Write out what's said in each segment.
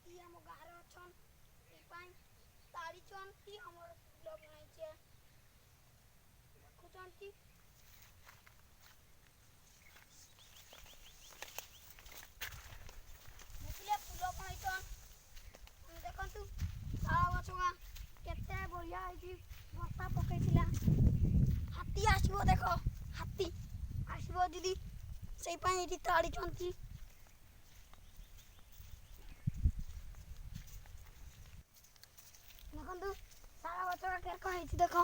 हाथी आम गाँव अच्छन ताड़ीचन कि आमर फूल बनाइचे देखुचन देखिले फूल बनाइचन देखु ताल गछगा केते बढ़िया बर्षा पकईला हाथी आसो देख हाथी आसो दीदी से ताड़ीचंती देखु शाल गछगा केरक देख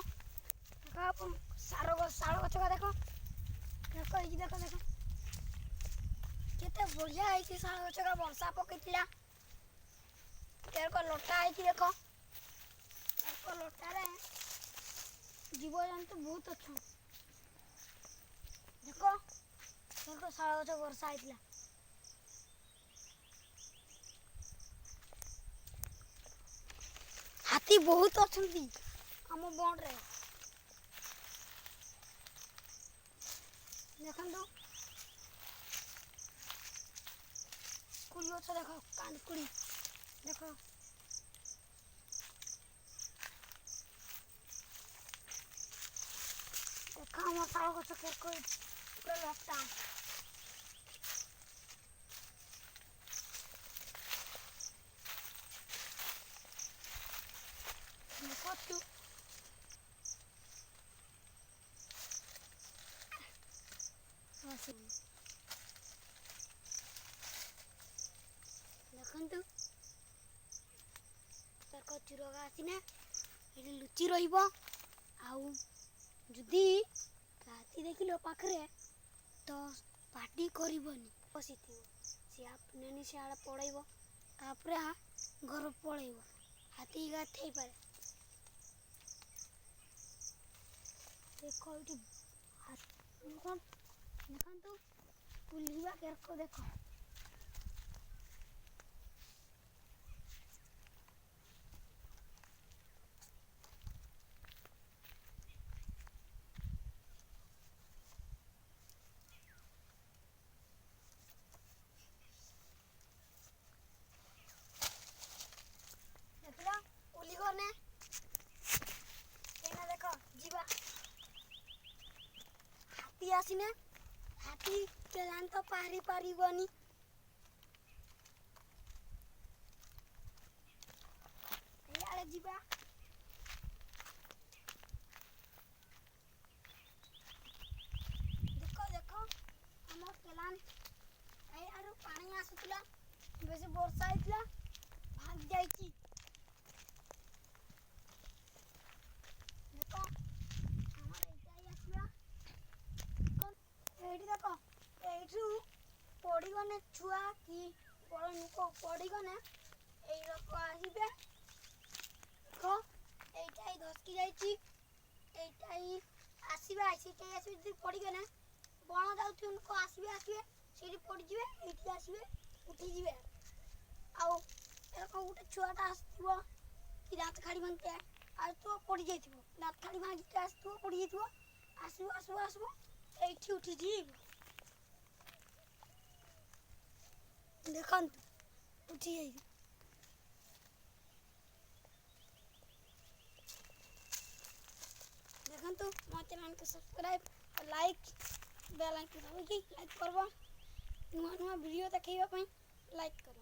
शाल गछगा देख केरक देख देख केते बढ़िया शाल गछगा वर्षा पकईला केरक लटा देख लटारे जीवजंतु बहुत अच्छा देख केरक शाल गछ वर्षा होता हाथी बहुत अच्छा आम बंड रे देखो कुड़ी गछ देख कानकुड़ी देख देख आम शाल गछ केरक पूरा लटा देखु देखु तार चुरगा आसीना ये लुचि रुदी हाथी देखिल पाखे तो पार्टी करनी बसी सी आपने सियाड़े पड़ेब तापर घर पड़ेब हाथी गाथे पारे देख देखु बुलवा केरक देख देखला उली गने एना देख जीवा हाथी आसीने हाथी के जान तो पारी पारी बनी यारे जीवा देखो देखो हम केलान आई आरो पानी आसुतला बेसी वर्षा होइतला भाग जाईची देखो हमर एटाई आसिया एठी देखो एठू पड़ी गने छुआ की बड़ नुको पड़ी गने एई लोक आसीबे देखो एटाई धसकी जाईची एटाई आसीबे आसीटाई आसीबे पड़ी गने बण जाउथि उनको आसीबे सेठी पड़ी जिवे एठी आसीबे उठी जिवे आउ एरको गुटे छुआटा आसथिबो कि दांत खाड़ी भांगते आज तो पड़ी जाइथिबो दांत खाड़ी भांगिते आसथिबो पड़ी जाइथिबो आसबो आसबो आसबो एठी उठी जिवो देखंतु उठी जाई देखंतु मो चैनल को सब्सक्राइब और लाइक बेल आइकन दबाई लाइक करबो नुआ नुआ वीडियो देखैबा पई लाइक करो।